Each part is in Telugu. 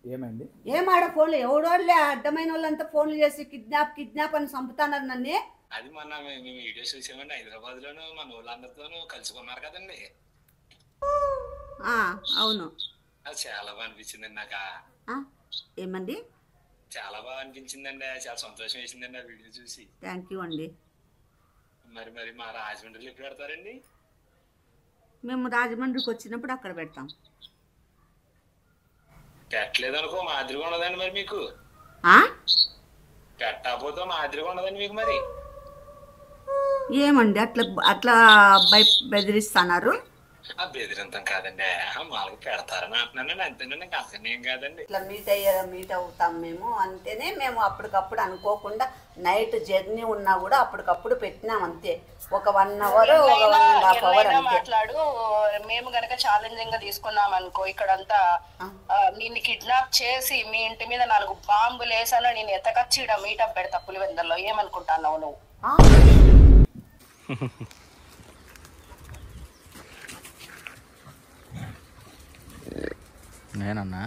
ఏమైంది? ఏం ఆడ ఫోన్లు ఎవడోళ్ళే అడ్డమైన వాళ్ళంతా ఫోన్లు చేసి కిడ్నాప్ అని చంపుతున్నారు నన్ను. అది మొన్న మేము వీడియోస్ చూసామండి, హైదరాబాద్ లోను మన వాళ్ళందరితోనూ కలుసుకున్నారు కదండి. అవును, అది చాలా బాగా అనిపించిందండి నాకు. ఏమండి? చాలా బాగా అనిపించిందండి, చాలా సంతోషం వేసిందండి ఆ వీడియో చూసి. థ్యాంక్ యూ అండి. మరి మరి మా రాజమండ్రిలో ఎప్పుడు పెడతారండి? మేము రాజమండ్రికి వచ్చినప్పుడు అక్కడ పెడతాం. పెట్టలేదు అనుకో మాదిరిగా ఉండదండి మరి మీకు. పెట్టకపోతే మాదిరిగా ఉండదండి మీకు మరి. ఏమండి అట్లా అట్లా బెదిరిస్తున్నారు? బెదిరింతం కాదండి, మాకు పెడతారని అంటున్నానండి, అంతేనండి, అంతేనేం కాదండి. ఇట్లా మీట్ అవుతాం మేము, అంతేనే. మేము అప్పటికప్పుడు అనుకోకుండా నైట్ జర్నీ ఉన్నా కూడా అప్పటికప్పుడు పెట్టినాం అంతే. ఒక 1 అవర్ 1.5 అవర్ మాట్లాడు. మేము గనక ఛాలెంజింగ్ గా తీసుకున్నాం అనుకో, ఇక్కడంతా నిన్ను కిడ్నాప్ చేసి మీ ఇంటి మీద 4 బాంబులు వేసాను, నేను ఎత్తకచ్చి ఇక్కడ మీటప్ పెడతా పులివెందుల్లో. ఏమనుకుంటున్నావు నువ్వు? నేనన్నా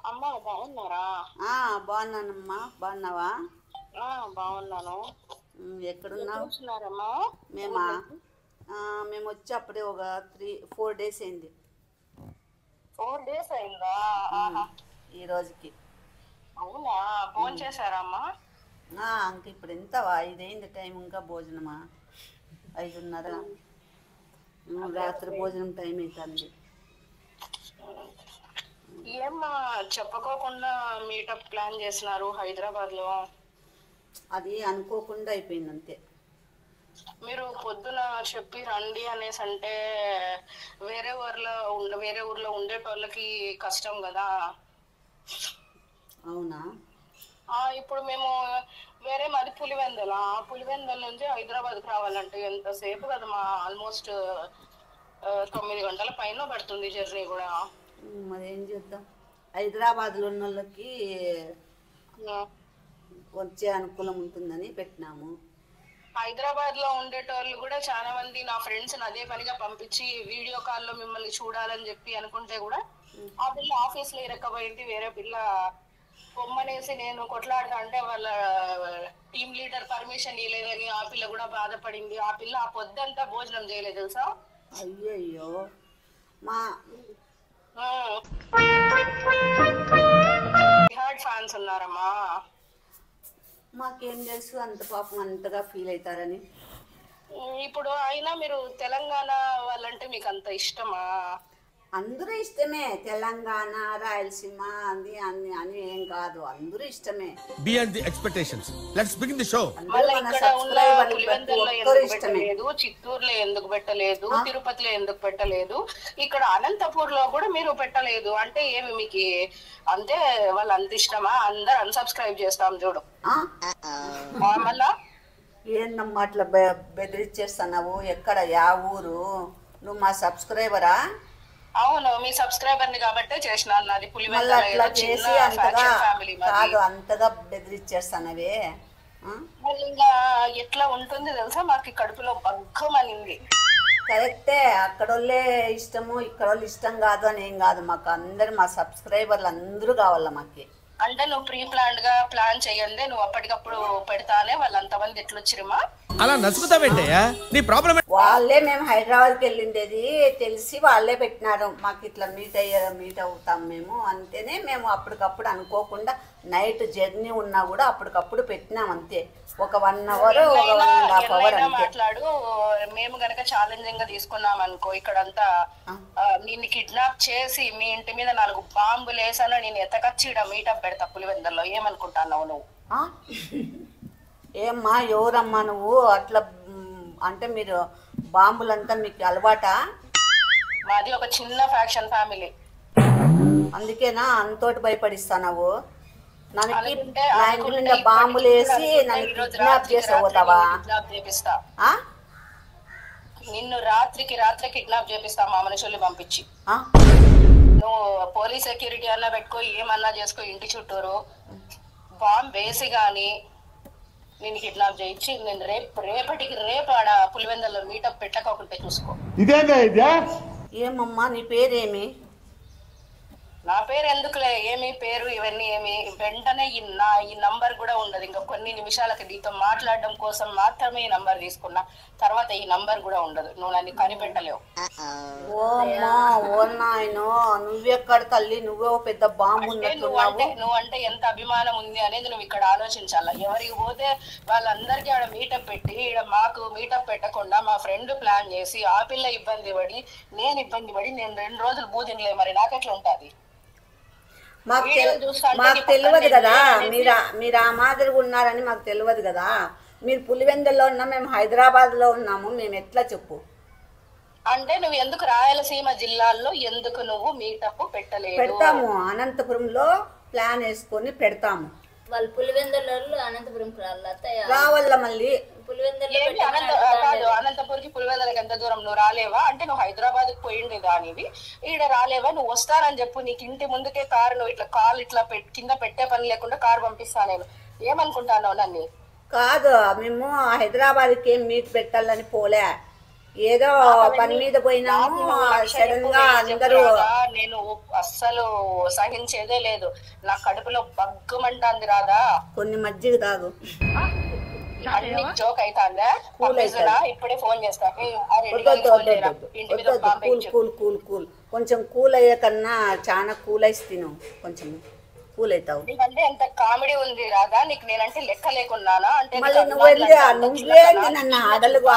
అమ్మా బాగున్నారా? బాగున్నానమ్మా, బాగున్నావా? బాగున్నాను. ఎక్కడున్నావు? మేము వచ్చి అప్పుడే ఒక 3-4 డేస్ అయింది. 4 డేస్ అయిందా? ఈ రోజుకి. అవునా? భోజనం చేశారమ్మా? ఇంక ఇప్పుడు ఎంత 5 అయింది టైం, ఇంకా భోజనమా? 5:30. రాత్రి భోజనం టైం అవుతుంది. ఏమ్మా చెప్పుకోకుండా మీటప్ ప్లాన్ చేసినారు హైదరాబాద్ లో? అది అనుకోకుండా అయిపోయింది అంతే. మీరు పొద్దున చెప్పి రండి అనేసి అంటే వేరే ఊర్లో ఉండేటోళ్ళకి కష్టం కదా. అవునా? ఇప్పుడు మేము మాది పులివెందుల నుంచి హైదరాబాద్కి రావాలంటే ఎంతసేపు కదా మా, ఆల్మోస్ట్ 9 గంటల పైన పడుతుంది జర్నీ కూడా. మరి ఏం చేద్దాం, హైదరాబాద్లో ఉన్న వాళ్ళకి వచ్చే అనుకూలం ఉంటుందని పెట్టినాము. హైదరాబాద్ లో ఉండేటోళ్ళు కూడా చాలా మంది నా ఫ్రెండ్స్ అదే పనిగా పంపించి వీడియో కాల్లో మిమ్మల్ని చూడాలని చెప్పి అనుకుంటే కూడా ఆ పిల్ల ఆఫీస్ లో ఇరక్కపోయింది. వేరే పిల్ల బొమ్మనేసి నేను కొట్లాడతా అంటే వాళ్ళ టీమ్ లీడర్ పర్మిషన్ ఇవ్వలేదని ఆ పిల్ల కూడా బాధపడింది. ఆ పిల్ల ఆ పొద్దంతా భోజనం చేయలేదు తెలుసా. అయ్యయ్యో. మా ఫ్యాన్స్ ఉన్నారమ్మా. మాకేం తెలుసు అంత పాపం అంతగా ఫీల్ అవుతారని. ఇప్పుడు అయినా మీరు తెలంగాణ వాళ్ళంటే మీకు అంత ఇష్టమా? అందరూ ఇష్టమే, తెలంగాణ రాయలసీమ అది అని అని ఏం కాదు, అందరూ ఇష్టమే. Beyond the expectations. Let's begin the show. చిత్తూరులో ఎందుకు పెట్టలేదు, తిరుపతిలో ఎందుకు పెట్టలేదు, ఇక్కడ అనంతపూర్ లో కూడా మీరు పెట్టలేదు అంటే ఏమి మీకు అంతే వాళ్ళు అంత ఇష్టమా? అందరు అన్సబ్స్క్రైబ్ చేస్తాం చూడు. మళ్ళా ఏందమ్మా అట్లా బెదిరిచ్చేస్తున్నావు? ఎక్కడ, యా ఊరు? నువ్వు మా సబ్స్క్రైబరా? అవును, మీ సబ్స్క్రైబర్ ని కాబట్టే చేసినాను. నాది పులివెందుల కాదు, అంతగా బెదిరిచ్చేస్తానవే. ఇంకా ఎట్లా ఉంటుంది తెలుసా, మాకు కడుపులో బగ్గమనింది. కరెక్టే, అక్కడోళ్ళే ఇష్టము ఇక్కడోళ్ళు ఇష్టం కాదు అని ఏం కాదు, మాకు అందరు మా సబ్స్క్రైబర్లు అందరూ కావాల మాకు. అంటే నువ్వు ప్రీ ప్లాన్ గా ప్లాన్ చేయండి, నువ్వు అప్పటికప్పుడు పెడతానే వాళ్ళంతమంది ఎట్లొచ్చిరమా? అలా నసుకుతావేంటయ్యా, నీ ప్రాబ్లం? వాళ్ళే మేము హైదరాబాద్కి వెళ్ళిండేది తెలిసి వాళ్ళే పెట్టినారు. మాకు ఇట్లా మీట్ అవుతాం మేము, అంతేనే. మేము అప్పటికప్పుడు అనుకోకుండా నైట్ జర్నీ ఉన్నా కూడా అప్పటికప్పుడు పెట్టినాం అంతే. ఒక 1 అవర్ 1.5 అవర్ మాట్లాడు. మేము గనక ఛాలెంజింగ్ గా తీసుకున్నాం అనుకో, ఇక్కడంతా నిన్ను కిడ్నాప్ చేసి మీ ఇంటి మీద 4 బాంబులు వేసాను, నేను ఎత్తకచ్చి ఇక్కడ మీటప్ పెడతా పులివెందుల్లో. ఏమనుకుంటున్నావు నువ్వు? ఏమ్మా ఎవరమ్మా నువ్వు? అట్లా అంటే మీరు బాంబులంతా మీకు అలవాటా? మాది ఒక చిన్న ఫ్యాక్షన్ ఫ్యామిలీ, అందుకేనా అంతోటి భయపడిస్తావు? నన్ను బాంబులు వేసి నన్ను కిడ్నాప్ చేసావుతావా? నిన్ను రాత్రికి కిడ్నాప్ చేపిస్తా మా మనుషుల్ని పంపించి. నువ్వు పోలీస్ సెక్యూరిటీ అన్నా పెట్టుకో, ఏమన్నా చేసుకో, ఇంటి చుట్టూరు బాంబు వేసి గాని నేను కిడ్నాప్ చేయించి నేను రేపటికి రేపు ఆడ పులివెందుల్లో మీటప్ పెట్టకపోతే చూసుకో. ఏమమ్మా నీ పేరేమి? నా పేరు ఎందుకులే, ఏమి పేరు ఇవన్నీ ఏమి, వెంటనే ఈ నంబర్ కూడా ఉండదు. ఇంకా కొన్ని నిమిషాలకి నీతో మాట్లాడడం కోసం మాత్రమే ఈ నంబర్ తీసుకున్నా, తర్వాత ఈ నంబర్ కూడా ఉండదు. నువ్వు నన్ను కనిపెట్టలేవు. ఓ అమ్మా ఓ నాయనో, నువ్వెక్కడ తల్లి, నువ్వే పెద్ద బాంబు ఉన్నట్టున్నావు. నువ్వంటే ఎంత అభిమానం ఉంది అనేది నువ్వు ఇక్కడ ఆలోచించాల. ఎవరికి పోతే వాళ్ళందరికీ ఆడ మీటప్ పెట్టి, ఈడ మాకు మీటప్ పెట్టకుండా మా ఫ్రెండ్ ప్లాన్ చేసి ఆ పిల్ల ఇబ్బంది పడి నేను ఇబ్బంది పడి నేను 2 రోజులు బూదినలే. మరి నాకెట్లా ఉంటది? మాకు తెలియదు కదా మీరు ఆ మాదిరిగా ఉన్నారని మాకు తెలియదు కదా. మీరు పులివెందుల్లో ఉన్నా, మేము హైదరాబాద్ లో ఉన్నాము, మేము ఎట్లా చెప్పు? అంటే నువ్వు ఎందుకు రాయలసీమ జిల్లాల్లో ఎందుకు నువ్వు మీటప్ పెట్టలేదు? పెడతాము, అనంతపురంలో ప్లాన్ వేసుకొని పెడతాము. వాళ్ళు పులివెందుల అనంతపురం రావాల మళ్ళీ అనంతపురికి పులివెందులకి ఎంత దూరం? నువ్వు రాలేవా? అంటే నువ్వు హైదరాబాద్ కి పోయిండే దానివి, ఈడ రాలేవా? నువ్వు వస్తానని చెప్పు, నీకు ఇంటి ముందుకే కారు, నువ్వు ఇట్లా కాలు ఇట్లా కింద పెట్టే పని లేకుండా కారు పంపిస్తా. నేను ఏమనుకుంటాను నన్ను? కాదు, మేము హైదరాబాద్కి ఏం మీట్ పెట్టాలని పోలే, ఏదో పని మీద పోయినాము. సడన్ గా అందరూ నేను అస్సలు సహించేదే లేదు. నా కడుపులో బగ్గుమంటాంది రాదా. కొన్ని మజ్జిగ తాగు. జోక్ అవుతాందా? ఇప్పుడే ఫోన్ చేస్తా. కూల్ కొంచెం కూల్ అయ్యే కన్నా చాలా కూల్ అయితే తిను, కొంచెం కూల్ అవుతావు. నీకంటే ఎంత కామెడీ ఉంది రాదా నీకు? నేనంటే లెక్క లేకున్నానా? అంటే మళ్ళీ నువ్వే నన్ను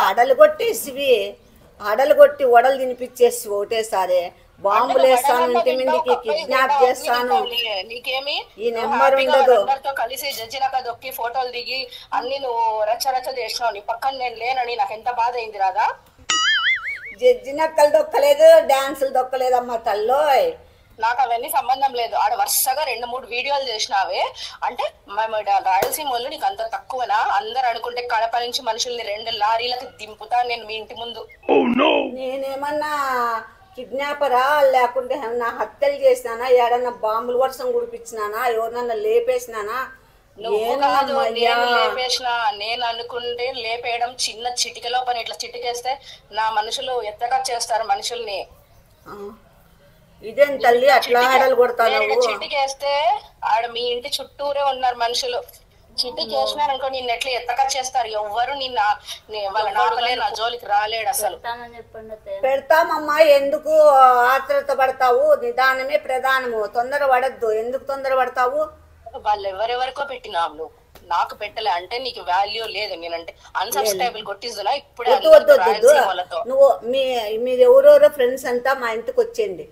అడలు కొట్టేసివి, అడలు కొట్టి వడలు తినిపించేసి ఒకటేసారి బాంబులు వేస్తాను, ఇంటి మీదకి కిడ్నాప్ చేస్తాను. నీకేమి ఈ నెంబర్ ఉండదు. కలిసి జడ్జినక దొక్కి ఫోటోలు దిగి అన్ని నువ్వు రచ్చ చేసినావు. నీ పక్కన నేను లేనని నాకు ఎంత బాధ అయింది రాదా. జడ్జి నక్కలు దొక్కలేదు, డాన్సులు దొక్కలేదమ్మా తల్లోయ్. నాకు అవన్నీ సంబంధం లేదు. ఆడ వరుసగా 2-3 వీడియోలు చేసినావే అంటే రాయలసీమ వాళ్ళు నీకు అంత తక్కువనా? అందరు అనుకుంటే కడప నుంచి మనుషుల్ని 2 లారీలకు దింపుతా నేను మీ ఇంటి ముందు. నేనేమన్నా కిడ్నాపరా, లేకుంటే ఏమన్నా హత్యలు చేసినానా, ఏడన్నా బాంబుల వర్షం కుడిపించినానా, ఎవరినన్నా లేపేసినానా? లేపేసినా? నేను అనుకుంటే లేపేయడం చిన్న చిటికలో పని. ఇట్లా చిటికేస్తే నా మనుషులు ఎత్తగా చేస్తారు మనుషుల్ని. ఇదేం తల్లి అట్లా ఆడలు కొడతాను? చిటికేస్తే ఆడ మీ ఇంటి చుట్టూరే ఉన్నారు మనుషులు. చిటికి వేసినారు అనుకో నిన్ను ఎట్లా ఎత్తక చేస్తారు. ఎవ్వరు వాళ్ళ నాపలే నా జోలికి రాలేడు అసలు. పెడతామమ్మా, ఎందుకు ఆత్రత పడతావు? నిదానమే ప్రధానము, తొందర పడద్దు. ఎందుకు తొందర పడతావు? వాళ్ళు ఎవరెవరికో పెట్టినావు, నువ్వు నాకు పెట్టలే అంటే నీకు వాల్యూ లేదు. నేనంటే అన్సబ్స్క్రైబుల్ కొట్టిస్తున్నా ఇప్పుడే. నువ్వు మీరు ఎవరెవరో ఫ్రెండ్స్ అంతా మా ఇంటికి వచ్చేయండి.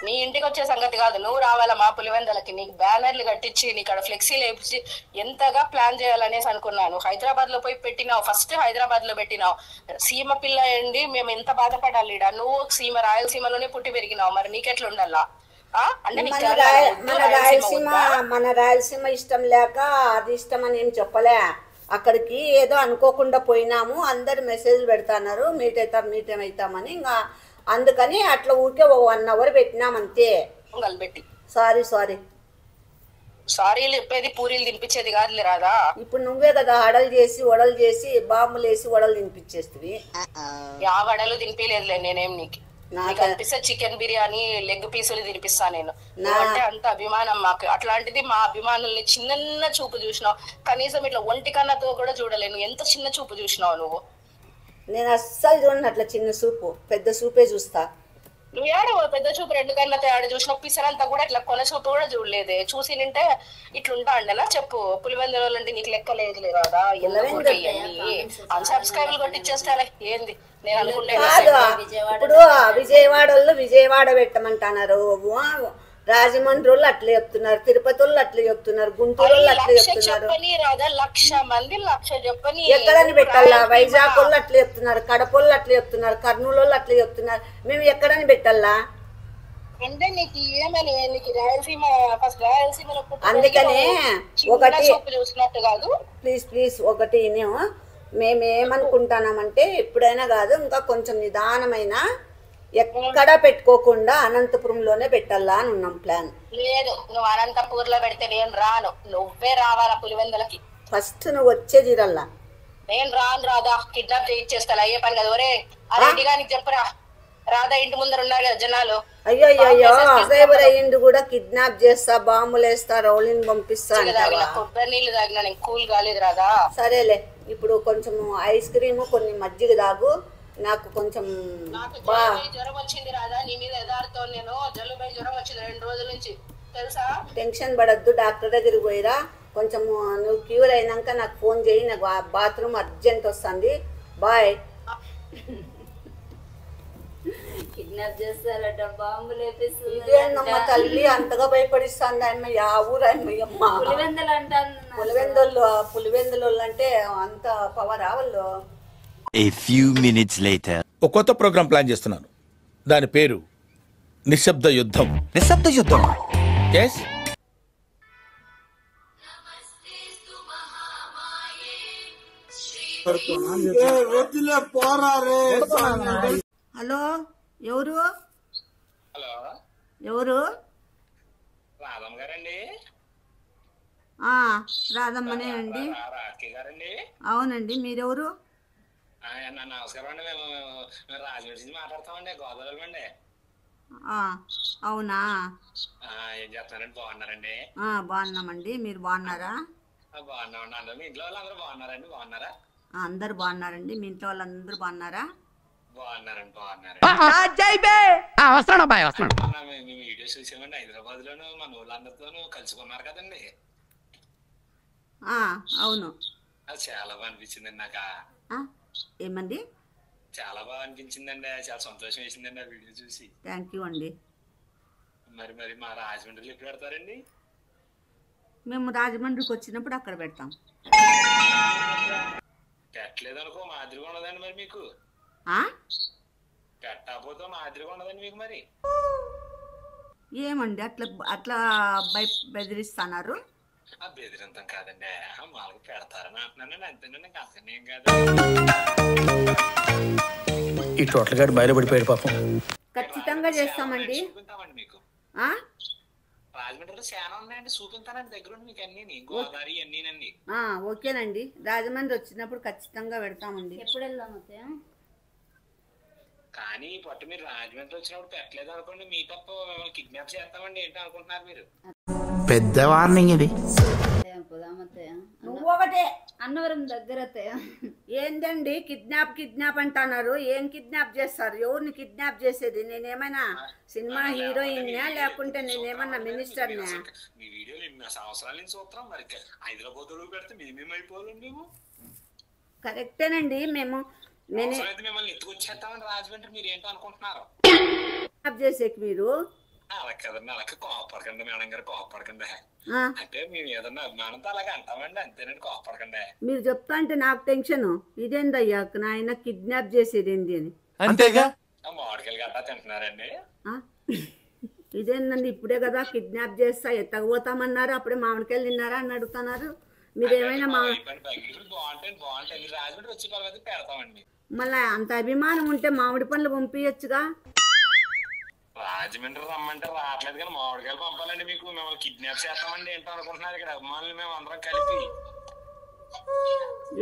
నీ ఇంటికి వచ్చే సంగతి కాదు, నువ్వు రావాలా మా పులివెందులకి. నీకు బ్యానర్లు కట్టించి నీకు అక్కడ ఫ్లెక్సీలు వేపించి ఎంతగా ప్లాన్ చేయాలనేసి అనుకున్నాను. హైదరాబాద్ లో పోయి పెట్టినావు, ఫస్ట్ హైదరాబాద్ లో పెట్టినావు. సీమ పిల్ల అండి, మేము ఎంత బాధపడాలి. నువ్వు రాయలసీమలోనే పుట్టి పెరిగినావు, మరి నీకెట్లా ఉండాలా? మన రాయలసీమ ఇష్టం లేక అది ఇష్టం అని ఏం చెప్పలే. అక్కడికి ఏదో అనుకోకుండా పోయినాము, అందరు మెసేజ్లు పెడతాన్నారు మీట్ అవుతామని. ఇంకా అందుకని అట్లా ఊరికే 1 అవర్ పెట్టినాం అంతే. పెట్టి సారీలు చెప్పేది పూరీలు తినిపించేది కాదులే రాదా. ఇప్పుడు నువ్వే కదా వడలు చేసి బాంబులు వేసి వడలు తినిపించేస్తుంది. ఆ వడలు తినిపించలేదులే నేనేం. నీకు అనిపిస్తే చికెన్ బిర్యానీ లెగ్ పీసులు తినిపిస్తా నేను. అంటే అంత అభిమానం మాకు. అట్లాంటిది మా అభిమానుల్ని చిన్న చూపు చూసినావు. కనీసం ఇట్లా ఒంటి కన్నతో కూడా చూడలేను. ఎంత చిన్న చూపు చూసినావు నువ్వు. నేను అస్సలు చూడను అట్లా చిన్న చూపు, పెద్ద చూపే చూస్తా. నువ్వు ఏడ పెద్ద చూపు 2 కళ్ళతో ఆడ చూసినావు. పిసరంతా కూడా ఇట్లా కొన చూపు కూడా చూడలేదే. చూసి నింటే ఇట్లుంటా అండేనా చెప్పు. పులివెందులు అంటే నీకు లెక్క లేదు కదా. అన్సబ్స్క్రైబులు కొట్టిచ్చేస్తారా ఏంది? నేను అనుకుంటే ఇప్పుడు విజయవాడ పెట్టమంటున్నారు, రాజమండ్రి వాళ్ళు అట్లా చెప్తున్నారు, తిరుపతి వాళ్ళు అట్లా చెప్తున్నారు, గుంటూరు వాళ్ళు అట్లా చెప్తున్నారు. 1,00,000 మంది 1,00,000 చెప్పని ఎక్కడని పెట్టాలా? వైజాగ్ వాళ్ళు అట్లా చెప్తున్నారు, కడప వాళ్ళు అట్లా చెప్తున్నారు, కర్నూలు వాళ్ళు అట్లా చెప్తున్నారు. మేము ఎక్కడని పెట్టాలా? అంటే నీకు ఏమని నీకు రాయలసీమ ఫస్ట్ రాయలసీమలో అందుకనే ఒకటి చూసినట్టు కాదు. ప్లీజ్ ఒకటి మేమేమనుకుంటున్నామంటే ఎప్పుడైనా కాదు, ఇంకా కొంచెం నిదానమైన ఎక్కడ పెట్టుకోకుండా అనంతపురంలోనే పెట్టాలా అని ఉన్నాం ప్లాన్. లేదు, నువ్వు అనంతపూర్ లో పెడితే నేను రాను. నువ్వే రావాలా పులివెందులకి. ఫస్ట్ నువ్వు వచ్చేది రల్లా. నేను రాను రాదా, కిడ్నాప్ చేయించేస్తా, అయ్యే పని కదా. ఒరే ఆ రెడ్డిగా నీకు చెప్పరా, రాధా ఇంటి ముందర ఉన్నారు కదా జనాలు. అయ్యో డ్రైవర్ అయ్యిండు కూడా కిడ్నాప్ చేస్తా, బాంబులు వేస్తా, రౌలింగ్ పంపిస్తా. కొబ్బరి నీళ్ళు తాగినా నేను కూల్ కాలేదు రాదా. సరేలే, ఇప్పుడు కొంచెం ఐస్ క్రీమ్ కొన్ని మజ్జిగ తాగు. నాకు కొంచెం జ్వరం వచ్చింది రాదా, నీ మీద ఎదారుతో నేను జలుబై జ్వరం వచ్చింది 2 రోజుల నుంచి తెలుసా. టెన్షన్ పడద్దు, డాక్టర్ దగ్గరికి పోయిరా. కొంచెం నువ్వు క్యూర్ అయినాక నాకు ఫోన్ చేయి, నాకు బాత్రూమ్ అర్జెంట్ వస్తుంది. బాయ్. కిడ్నాప్ చేస్తారట, బాంబులు వేపిస్తుంది. ఇదేనమ్మ తల్లి అంతగా భయపడిస్తుంది. అమ్మ యా ఊరు అమ్మ పులివెందులు అంటారు. పులివెందులు అంటే అంత పవరా వాళ్ళు. A few minutes later. ఒక కొత్త ప్రోగ్రామ్ ప్లాన్ చేస్తున్నాను. దాని పేరు నిశ్శబ్ద యుద్ధం. నిశ్శబ్ద యుద్ధం. yes హలో, ఎవరు హలో, ఎవరు? రాధమ్మ గారండి? రాధమ్మనే అండి. రాఖీ గారండి? అవునండి, మీరెవరు? నమస్కారం అండి. మేము రాజమండ్రి నుంచి మాట్లాడతామండి, గోదావరి అండి. అవునా, ఏం చేస్తున్నారండి? బాగున్నారండి? బాగున్నామండి, మీరు బాగున్నారా? బాగున్నామండి. అందరూ మీ ఇంట్లో వాళ్ళు అందరూ బాగున్నారండి? బాగున్నారా? అందరు బాగున్నారండి. మీ ఇంట్లో వాళ్ళందరూ బాగున్నారా? బాగున్నారండి. బాగున్నారండి. మేము వీడియోస్ చూసామండి, హైదరాబాద్ లోను మన ఊళ్ళందరితోనూ కలుసుకున్నారు కదండి. అవును, అది చాలా బాగా అనిపించిందండి నాకు. ఏమండి? చాలా బాగా అనిపించిందండి, చాలా సంతోషం వేసిందండి ఆ వీడియో చూసి. థ్యాంక్ యూ అండి. మరి మా రాజమండ్రిలో ఎప్పుడు పెడతారండి? మేము రాజమండ్రికి వచ్చినప్పుడు అక్కడ పెడతాం. పెట్టలేదు అనుకో మాదిరిగా ఉండదండి మరి మీకు. పెట్టకపోతే మాదిరిగా ఉండదండి మీకు మరి. ఏమండి అట్లా బెదిరిస్తున్నారు? బెదిరింతం కాదండి, మాకు పెడతారని అంటున్నానండి, అంతేనండి, అంతేనేం కాదు. ఈ టోటల్ గాడి బయలుపడిపోయాడు పాపం. ఖచ్చితంగా చేస్తామండి. చూపించామండి మీకు. రాజమండ్రిలో చాలా ఉన్నాయండి, చూపించానండి దగ్గర మీకు అన్ని, గోదావరి అన్నీనండి. ఓకేనండి, రాజమండ్రి వచ్చినప్పుడు ఖచ్చితంగా పెడతామండి. ఎప్పుడు వెళ్దాం అత్తయ్య? కానీ పట్టు మీరు రాజమండ్రి వచ్చినప్పుడు పెట్టలేదు అనుకోండి, మీ తప్ప మిమ్మల్ని కిడ్నాప్ చేస్తామండి. ఏంటో అనుకుంటున్నారు మీరు? పెద్ద వార్నింగ్ ఇది. పోదాం అత్తయ్య. నువ్వు ఒకటే అన్నవరం దగ్గర అత్తయ్య. ఏందండి కిడ్నాప్ అంటున్నారు? ఏం కిడ్నాప్ చేస్తారు? ఎవరిని కిడ్నాప్ చేసేది? నేనేమైనా సినిమా హీరోయిన్నా లేకుంటే నేనేమన్నా మినిస్టర్నా? మీ వీడియోలు సంవత్సరాల నుంచి చూస్తాం, మరి హైదరాబాద్ లో పెడితే మేమేమైపోవాలి మేము? కరెక్టేనండి. మిమ్మల్ని ఎత్తుకొచ్చేస్తామని రాజమండ్రి, మీరు ఏంటో అనుకుంటున్నారు? కిడ్నాప్ చేసేకి మీరు అలా కదండి, అలాగే కోపడకండి మేడం గారు, కోపడకండి. అంటే మేము ఏదన్నా అభిమానంతో అలాగే అంటామండి, అంతేనండి, కోపడకండి. మీరు చెప్తా అంటే నాకు టెన్షన్. ఇదేందయ్యా నాయన కిడ్నాప్ చేసేది ఏంది అని. అంతేగా. మామిడికాయలు గట్టా తింటున్నారండి? ఇదేందండి, ఇప్పుడే కదా కిడ్నాప్ చేస్తా ఎత్తకపోతామన్నారు, అప్పుడే మామిడికాయలు తిన్నారా అని అడుగుతున్నారు. మీరేమైనా బాగుంటాయి రాజమండ్రి వచ్చి పెడతామండి. మళ్ళా అంత అభిమానం ఉంటే మామిడి పండ్లు పంపించచ్చుగా. రాజమండ్రి రమ్మంటే రావట్లేదు కానీ మామిడికాయలు పంపాలండి మీకు. మిమ్మల్ని కిడ్నాప్ చేస్తామండి, ఏంటో అనుకుంటున్నారు ఇక్కడ అభిమానులు మేము అందరం కలిపి.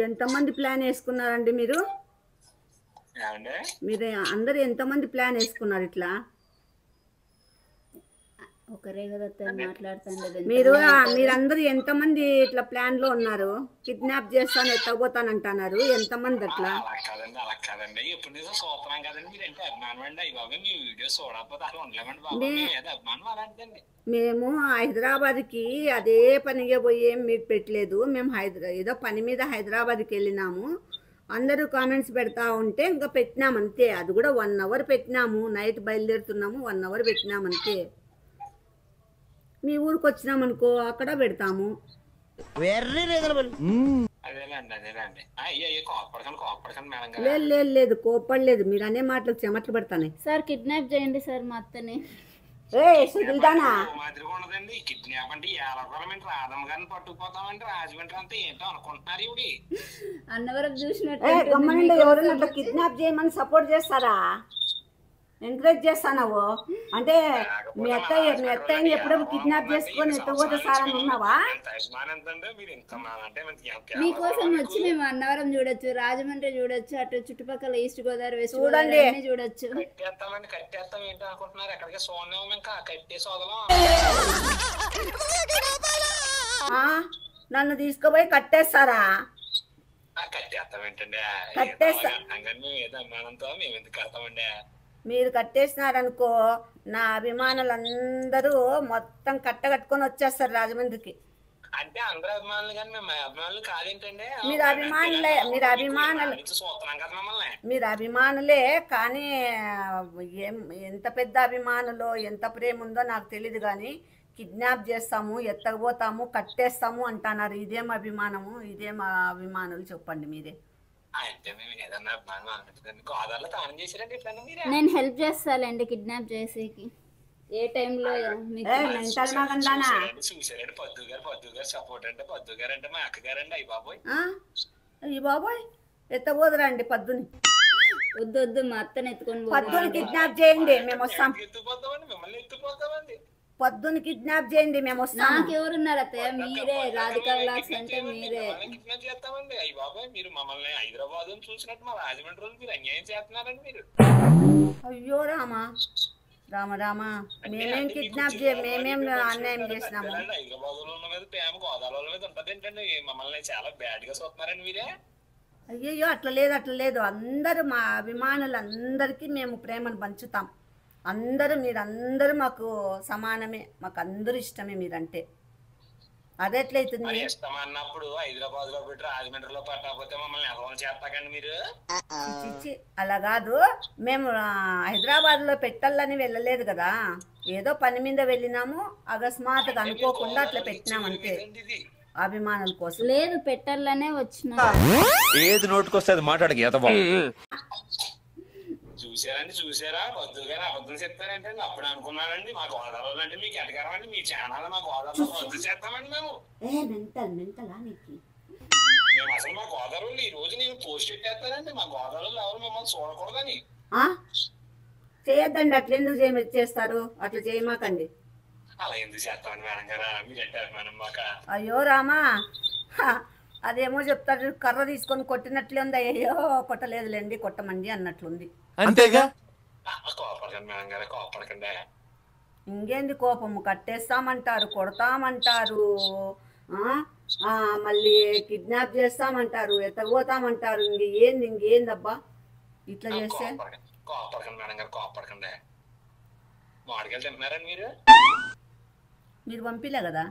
ఎంతమంది ప్లాన్ వేసుకున్నారండి మీరు? మీరు అందరు ఎంతమంది ప్లాన్ వేసుకున్నారు ఇట్లా? ఒకరే కదా మాట్లాడుతాను. మీరందరూ ఎంతమంది ఇట్లా ప్లాన్ లో ఉన్నారు? కిడ్నాప్ చేస్తాను ఎత్తకపోతానంటున్నారు, ఎంతమంది అట్లా? అలా కాదండి, ఎప్పుడు నిజం చూస్తున్నాం కదండి. మీరు అంటే అభిమానం అండి, అయ్యి బాబు మీ వీడియో చూడకపోతే అసలు ఉండలేమండి బాబు. అభిమానం అలాంటిదండి. మేము హైదరాబాద్కి అదే పనిగా పోయి ఏం మీకు పెట్టలేదు. మేము ఏదో పని మీద హైదరాబాద్కి వెళ్ళినాము. అందరూ కామెంట్స్ పెడతా ఉంటే ఇంకా పెట్టినాము అంతే. అది కూడా 1 hour పెట్టినాము. నైట్ బయలుదేరుతున్నాము, 1 hour పెట్టినాము అంతే. మీ ఊరికి వచ్చినామనుకో అక్కడ పెడతాము. లేదు కోపడలేదు. మీరు అనే మాటలకు చెమట్లు పడతానే. సార్ కిడ్నాప్ చేయండి సార్ మా అత్తని. కిడ్నాప్ అంటే రాధమ్మ గారిని పట్టుకుపోతామంటే రాజమండ్రి అంతా ఏంటో అనుకుంటున్నారు ఇవి. అన్నవరం చూసినట్టు ఎవరైనా అట్లా కిడ్నాప్ చేయమని సపోర్ట్ చేస్తారా? ఎంకరేజ్ చేస్తావు అంటే మీ అత్తయ్యని ఎప్పుడప్పుడు కిడ్నాప్ చేసుకొని ఎత్తపోతే సార్ అని ఉన్నావా? మీకోసం వచ్చి మేము అన్నవరం చూడొచ్చు, రాజమండ్రి చూడొచ్చు, అటు చుట్టుపక్కల ఈస్ట్ గోదావరి, వెస్ట్ చూడండి. గోదావరి అన్ని చూడొచ్చు. కట్టేస్తామండి, కట్టేస్తాం ఏంటి అనుకుంటున్నారు? ఎక్కడికి సోన్యం ఇంకా కట్టే సోదలం. నన్ను తీసుకుపోయి కట్టేస్తారా? కట్టేస్తాం ఏంటండి? కట్టేస్తా. మేము ఏదో అభిమానంతో మేము ఎందుకు కడతామండి? మీరు కట్టేసినారనుకో నా అభిమానులందరూ మొత్తం కట్టకట్టుకొని వచ్చేస్తారు రాజమండ్రికి. అంటే అందరు అభిమానులు కానీ మేము అభిమానులు కాదేంటండి? మీరు అభిమానులే, మీరు అభిమానులు, చూస్తున్నాం కదా మమ్మల్ని. మీరు అభిమానులే కానీ ఎంత పెద్ద అభిమానులో ఎంత ప్రేమ ఉందో నాకు తెలియదు. కానీ కిడ్నాప్ చేస్తాము, ఎత్తకపోతాము, కట్టేస్తాము అంటున్నారు. ఇదేం అభిమానము? ఇదేం అభిమానులు చెప్పండి మీరే. అంటే మేము ఏదన్నా అభిమానం అనుకుంటుంది. గోదావరిలో తానం చేశారండి ఇట్లా మీరే? నేను హెల్ప్ చేస్తానండి కిడ్నాప్ చేసేకి. ఏ టైంలో మీకు మెంటల్ మగందానా? చూసారండి పద్దు గారు సపోర్ట్ అంటే పద్దు గారు అంటే మా అక్క గారండి. అయ్యి బాబోయ్, ఈ బాబోయ్ ఎత్తపోదురండి పద్దుని. వద్దు వద్దు, మా అత్తని ఎత్తుకొని పద్దుని కిడ్నాప్ చేయండి, మేము వస్తాం. ఎత్తుపోతామండి, మిమ్మల్ని ఎత్తుపోతామండి. పొద్దున్న కిడ్నాప్ చేయండి, మేము వస్తాం. నాకెవరున్నారు అత్తయ్య? మీరే. రాధికా వ్లాగ్స్ అంటే మీరే. కిడ్నాప్ చేస్తామండి. అయ్యి బాబాయ్, మీరు మమ్మల్ని హైదరాబాద్ చూసినట్టు మా రాజమండ్రి మీరు అన్యాయం చేస్తున్నారండి మీరు. అయ్యో రామా రామ రామా, మేమేం కిడ్నాప్ మేమేం అన్యాయం చేసినాము? హైదరాబాద్ లో ఉన్న మీద ప్రేమ గోదావరి మీద ఉంటది ఏంటండి? మమ్మల్ని చాలా బ్యాడ్ గా చూస్తున్నారండి మీరే. అయ్యయ్యో అట్లా లేదు, అట్లా లేదు. అందరూ మా అభిమానులు అందరికీ మేము ప్రేమను పంచుతాం. మీరందరూ మాకు సమానమే, మాకు అందరూ ఇష్టమే మీరంటే. అదెట్లయితుంది? ఇష్టం అన్నప్పుడు హైదరాబాద్ లో పెట్టి రాజమండ్రిలో పట్టకపోతే మమ్మల్ని ఎవరు చేస్తాకండి మీరు? చిచ్చి అలా కాదు, మేము హైదరాబాద్ లో పెట్టాలని వెళ్ళలేదు కదా, ఏదో పని మీద వెళ్ళినాము, అకస్మాత్తుగా అనుకోకుండా అట్లా పెట్టినాం అంతే, అభిమానుల కోసం. లేదు, పెట్టాలనే వచ్చిన. ఏది నోటుకొస్తే అది మాట్లాడక ఎత చూసారా వద్దు గారు అబద్ధం చెప్తారంటే అప్పుడు అనుకున్నానండి. మా గోదావరి అంటే మీకు ఎటగారం అండి. మీ ఛానల్ మా గోదావరిలో వద్దు చేస్తామండి మేము. మేము అసలు మా గోదావరిలో ఈ రోజు నేను పోస్ట్ పెట్టేస్తానండి. మా గోదావరిలో ఎవరు మిమ్మల్ని చూడకూడదని. చేయొద్దండి, అట్లా ఎందుకు చేస్తారు? అట్లా చేయమాకండి. అలా ఎందుకు చేస్తామండి మేడం గారా? మీరంటే అభిమానం మాక. అయ్యో రామా, అదేమో చెప్తారు, కర్ర తీసుకొని కొట్టినట్లే ఉంది. అయ్యో కొట్టలేదులేండి, కొట్టమండి అన్నట్లుంది. అంతేగా. కోపడకండి మేడం గారా, కోపడకండి. ఇంకేంది కోపము? కట్టేస్తామంటారు, కొడతామంటారు, మళ్ళీ కిడ్నాప్ చేస్తామంటారు, ఎత్తపోతామంటారు. ఇంకేందబ్బా ఇట్లా చేస్తే? కోపడకండి మేడం గారు, కోపడకండి. మామిడికాయలు తింటున్నారండి మీరు పంపిలే కదా?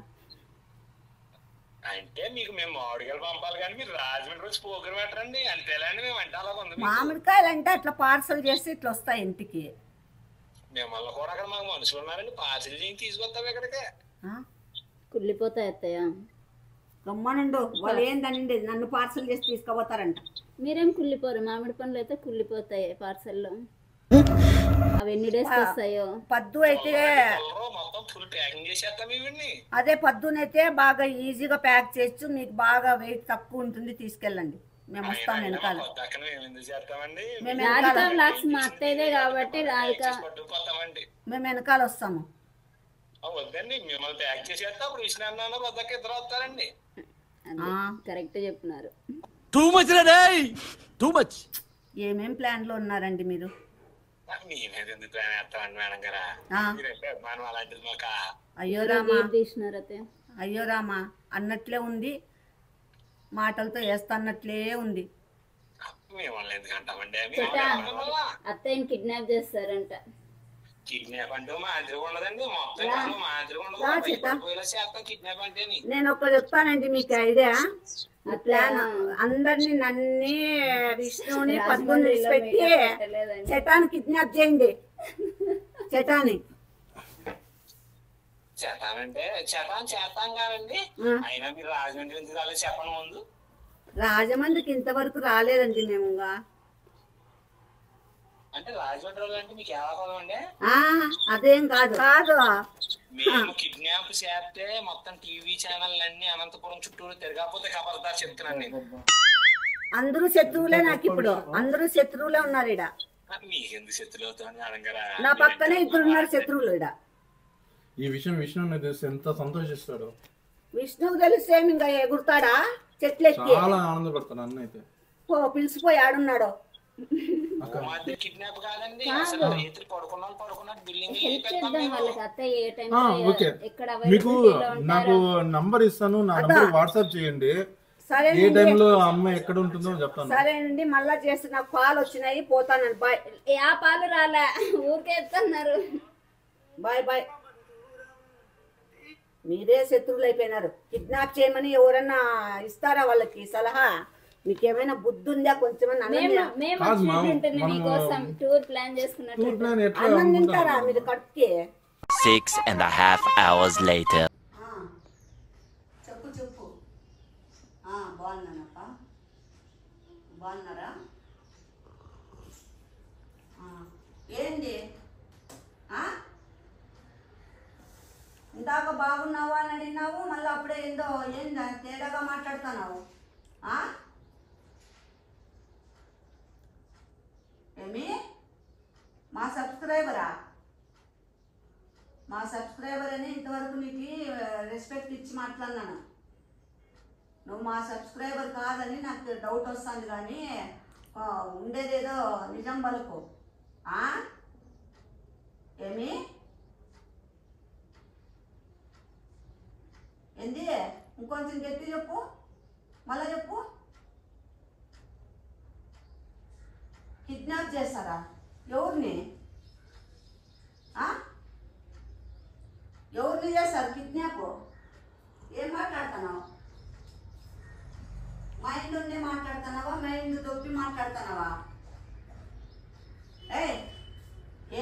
అంటే మీకు మేము మామిడికాయలు పంపాలి కానీ మీరు రాజమండ్రి వచ్చి పోకరు పెట్టరండి. అంతేలాండి మేము అంటే అలా ఉంది. మామిడికాయలు అంటే అట్లా పార్సల్ చేస్తే ఇట్లా వస్తాయి ఇంటికి. మిమ్మల్ని కూడా అక్కడ మాకు మనుషులు ఉన్నారండి, పార్సల్ చేసి తీసుకొస్తాం ఇక్కడికి. కుళ్ళిపోతాయి అత్తయ్య. గమ్మనుండు, వాళ్ళు ఏందనండి నన్ను పార్సల్ చేసి తీసుకుపోతారంట. మీరేం కుళ్ళిపోరు, మామిడి పండ్లు అయితే కుళ్ళిపోతాయి పార్సల్లో. అవి ఎన్ని డేస్ వస్తాయో. పద్దు అయితే మొత్తం ఫుల్ ప్యాకింగ్ చేసేస్తాం ఇవన్నీ. అదే పద్దునైతే బాగా ఈజీగా ప్యాక్ చేయొచ్చు, మీకు బాగా వెయిట్ తక్కువ ఉంటుంది, తీసుకెళ్ళండి, మేము వస్తాం వెనకాల. రాధికా వ్లాగ్స్ మా అత్తయ్యదే కాబట్టి మేము వెనకాల వస్తాము. వద్దండి, మిమ్మల్ని ప్యాక్ చేసేస్తా. అప్పుడు విష్ణు వద్దకు ఇద్దరు వస్తారండి. కరెక్ట్ చెప్తున్నారు. టూ మచ్ రే, టూ మచ్. ఏమేం ప్లాన్ లో ఉన్నారండి మీరు? నేనేది ఎందుకు ప్లాన్ వేస్తామండి మేడం గారా? మీరంటే అభిమానం అలాంటిది మాకు. అయ్యో రామా, అయ్యో రామా అన్నట్లే ఉంది, మాటలతో వేస్తాన్నట్లే ఉంది. మిమ్మల్ని ఎందుకు అంటామండి? అత్తయ్యని కిడ్నాప్ చేస్తారంట. కిడ్నాప్ అంటే మాదిరిగా ఉండదండి, మొత్తం మాదిరిగా ఉండదు. కిడ్నాప్ అంటే నేను ఒకటి చెప్తానండి మీకు ఐడియా. ప్లాన్ అందరినీ నన్ని విష్ణుని పద్దుని పెట్టి చటాన్ని కిడ్నాప్ చేయండి. చటాన్ని చేస్తానంటే చేస్తాం కాదండి. అయినా మీరు రాజమండ్రి ఎందుకు రాలేదు చెప్పండి ముందు. రాజమండ్రికి ఇంతవరకు రాలేదండి మేము. అంటే రాజమండ్రి అంటే మీకు ఎలా కొలవండి? అదేం కాదు కాదు, మేము కిడ్నాప్ చేస్తే మొత్తం టీవీ ఛానల్ అన్ని అనంతపురం చుట్టూరు తిరగకపోతే ఖబర్దార్ చెప్తున్నాను నేను. అందరూ శత్రువులే నాకు ఇప్పుడు, అందరూ శత్రువులే ఉన్నారు ఇడ. మీకెందుకు శత్రులు అవుతామని మేడం గారా? నా పక్కనే ఇద్దరున్నారు శత్రువులు ఈడ. ఈ విషయం విష్ణు తెలిసి ఎంత సంతోషిస్తాడు. విష్ణువుకి తెలిస్తే ఇంకా ఎగురుతాడా చెట్లెక్కి? చాలా ఆనందపడతాడు అన్న అయితే. పిలిచిపోయి ఆడున్నాడు. కిడ్నాప్ కాదండి, అసలు రాత్రి పడుకున్నాను బిల్డింగ్ హెల్ప్ చేద్దాం వాళ్ళకి. అత్తయ్య ఏ ఓకే, టైంలో ఎక్కడ మీకు నాకు నంబర్ ఇస్తాను, నా నంబర్ వాట్సాప్ చేయండి. సరే ఏ టైంలో అమ్మాయి ఎక్కడ ఉంటుందో చెప్తాను. సరేనండి, మళ్ళా చేస్తే నాకు పాలు వచ్చినాయి, పోతాను. బాయ్. ఆ పాలు రాలే, ఊరికే ఎత్తున్నారు. Bye bye. మీరే శత్రువులు అయిపోయినారు. కిడ్నాప్ చేయమని ఎవరన్నా ఇస్తారా వాళ్ళకి సలహా? మీకేమైనా బుద్ధి ఉందా కొంచెమన్నా? మేము వచ్చినట్టుంటుంది మీకోసం టూర్ ప్లాన్ చేసుకున్నట్టు. అన్నం తింటారా మీరు కడుపుకి? 6.5 hours later. చెప్పు చెప్పు. బాగున్నానప్ప. బాగున్నారా? ఏంది ఇందాక బాగున్నావా అని అడిగినావు, మళ్ళీ అప్పుడే ఏందో ఏందా తేడాగా మాట్లాడుతున్నావు. ఏమి మా సబ్స్క్రైబరా? మా సబ్స్క్రైబర్ అని ఇంతవరకు నీకు రెస్పెక్ట్ ఇచ్చి మాట్లాడినాను. నువ్వు మా సబ్స్క్రైబర్ కాదని నాకు డౌట్ వస్తుంది, కానీ ఉండేదేదో నిజం బలుకు. ఏమి ఏంది? ఇంకొంచెం గట్టి చెప్పు, మళ్ళా చెప్పు. కిడ్నాప్ చేస్తారా? ఎవరిని ఎవరిని చేస్తారు కిడ్నాప్? ఏం మాట్లాడుతున్నావు? మైండ్ ఉండే మాట్లాడుతున్నావా? మైండ్ దొప్పి మాట్లాడుతున్నావా?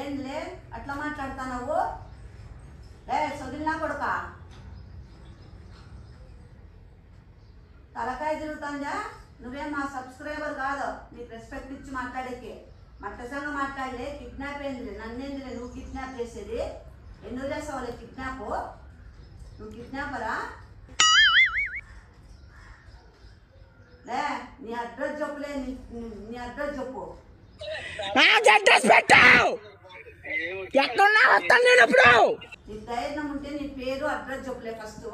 ఏంలే అట్లా మాట్లాడుతున్నావు? సొదిలినా కొడుక తలకాయ తిరుగుతుందా? నువ్వేం మా సబ్స్క్రైబర్ కాదు, నీకు రెస్పెక్ట్ ఇచ్చి మాట్లాడేకి. మట్టసంగా మాట్లాడలే. కిడ్నాప్ ఏందిలే, నన్నేందిలే నువ్వు కిడ్నాప్ చేసేది? ఎందుకు చేస్తావు వాళ్ళ కిడ్నాప్? నువ్వు కిడ్నాపరా? లే నీ అడ్రస్ చెప్పులే, నీ అడ్రస్ చెప్పు. నీ ధైర్యం ఉంటే నీ పేరు అడ్రస్ చెప్పులే. ఫస్ట్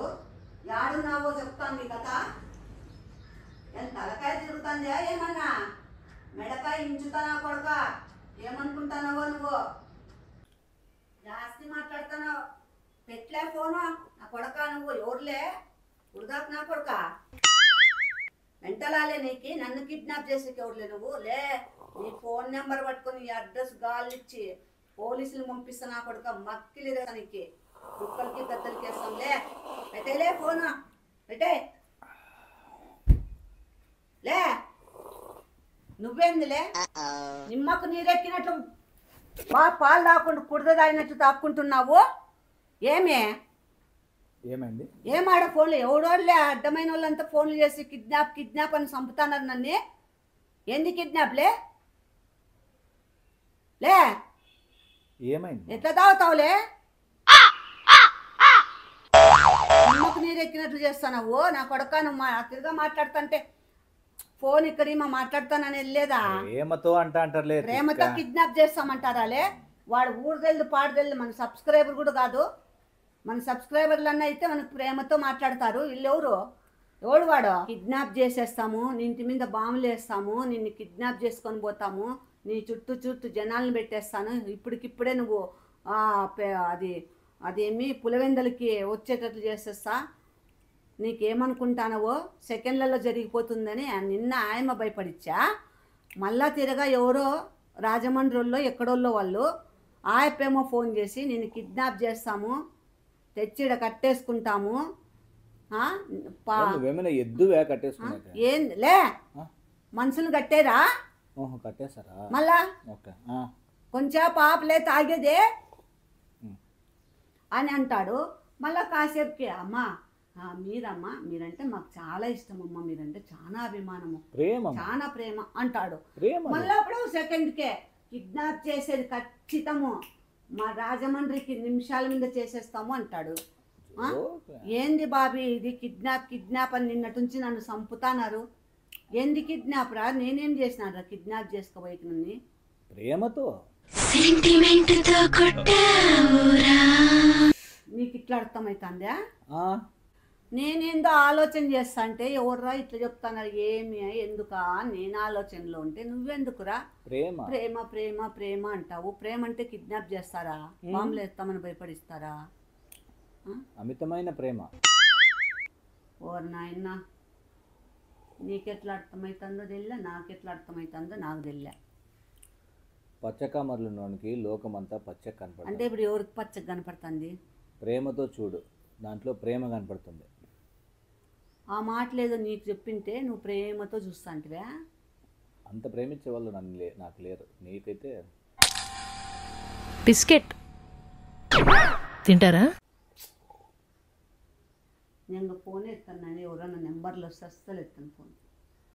యాడున్నావో చెప్తాను నీ కథ. తలకాయ తిరుగుతుందా ఏమన్నా? మెడకాయ ఇంచుతానా కొడుక? ఏమనుకుంటున్నావో నువ్వు? జాస్తి మాట్లాడుతున్నావు. పెట్టలే ఫోను నా కొడక. నువ్వు ఎవరులే ఉడదాకు నా కొడుక. మెంటలాలే నీకు? నన్ను కిడ్నాప్ చేసేకి ఎవరులే నువ్వు? లే నీ ఫోన్ నెంబర్ పట్టుకొని నీ అడ్రస్ గాళ్ళు ఇచ్చి పోలీసులు పంపిస్తా నా కొడుక. మక్కిలి నీకు కుక్కలకి గద్దలకి వేస్తాం. లే పెట్టేలే ఫోను, పెట్టే. లే నువ్వేందిలే నిమ్మకు నీరెక్కినట్లు పాలు తాకుండా కుడద తాగినట్టు తాక్కుంటున్నావు. ఏమే ఏమైంది? ఏమాడ ఫోన్లు ఎవడోళ్ళే అడ్డమైన వాళ్ళంతా ఫోన్లు చేసి కిడ్నాప్ కిడ్నాప్ అని చంపుతున్నారు నన్ను. ఏంది కిడ్నాప్లే? లే ఏమైంది? ఎట్లా తాగుతావులే? నిమ్మకు నీరెక్కినట్లు చేస్తున్నావు నా కొడక. నువ్వు తిరిగా మాట్లాడుతుంటే ఫోన్ ఇక్కడ మా మాట్లాడుతానని వెళ్ళలేదా? ప్రేమతో అంటారులే. ప్రేమతో కిడ్నాప్ చేస్తామంటారాలే? వాడు ఊరు తెలుదు పాడు తెలుదు, మన సబ్స్క్రైబర్ కూడా కాదు. మన సబ్స్క్రైబర్లన్నా అయితే మనకు ప్రేమతో మాట్లాడతారు. వీళ్ళు ఎవడు వాడు? కిడ్నాప్ చేసేస్తాము, నీ ఇంటి మీద బాంబులు వేస్తాము, నిన్ను కిడ్నాప్ చేసుకొని పోతాము, నీ చుట్టూ జనాలను పెట్టేస్తాను, ఇప్పటికిప్పుడే నువ్వు అదేమి పులివెందలకి వచ్చేటట్లు చేసేస్తా, నీకేమనుకుంటానవో సెకండ్లలో జరిగిపోతుందని నిన్న ఆయమ్మ భయపడిచ్చా. మళ్ళా తిరగా ఎవరో రాజమండ్రిలో ఎక్కడోళ్ళో వాళ్ళు ఆయప్పేమో ఫోన్ చేసి నేను కిడ్నాప్ చేస్తాము, తెచ్చిడ కట్టేసుకుంటాము. ఏంలే మనుషులు కట్టేరా? మళ్ళా కొంచెం పాపలే తాగేదే అని అంటాడు. మళ్ళా కాసేపుకి అమ్మా మీరమ్మా మీరంటే మాకు చాలా ఇష్టం అమ్మా, మీరంటే చాలా అభిమానము, చాలా ప్రేమ అంటాడు. మళ్ళీ అప్పుడు సెకండ్కే కిడ్నాప్ చేసేది ఖచ్చితము, మా రాజమండ్రికి నిమిషాల మీద చేసేస్తాము అంటాడు. ఏంది బాబీ ఇది కిడ్నాప్ అని నిన్నటి నుంచి నన్ను చంపుతాన్నారు. ఏంది కిడ్నాప్ రా? నేనేం చేసినాను రా కిడ్నాప్ చేసుకోబోయి నన్ను? ప్రేమతో. నీకు ఇట్లా అర్థమవుతుందా? ఆ, నేనేందో ఆలోచన చేస్తా అంటే ఎవర్రా ఇట్లా చెప్తాను ఏమి ఎందుకా నేను ఆలోచనలో ఉంటే నువ్వెందుకురా ప్రేమ ప్రేమ ప్రేమ ప్రేమ అంటావు? ప్రేమ అంటే కిడ్నాప్ చేస్తారా? బాంబులు వేస్తామని భయపడిస్తారా? అమితమైన ప్రేమ. ఓర్ నాయన, నీకెట్లా అర్థమవుతుందో తెలియలే, నాకెట్లా అర్థమవుతుందో నాకు తెలియలే. పచ్చకామర్లున్నోనికి లోకమంతా పచ్చగా కనపడుతుంది. అంటే ఇప్పుడు ఎవరికి పచ్చగా కనపడుతుంది? ప్రేమతో చూడు, దాంట్లో ప్రేమ కనపడుతుంది. ఆ మాటలేదో నీకు చెప్పింటే నువ్వు ప్రేమతో చూస్తా అంటివా? అంత ప్రేమించే వాళ్ళు నాకు లేరు. నీకైతే బిస్కెట్ తింటారా? నేను ఫోన్ ఎత్తాను, ఎవరన్నా నెంబర్లు వస్తే అస్సలు ఎత్తాను ఫోన్.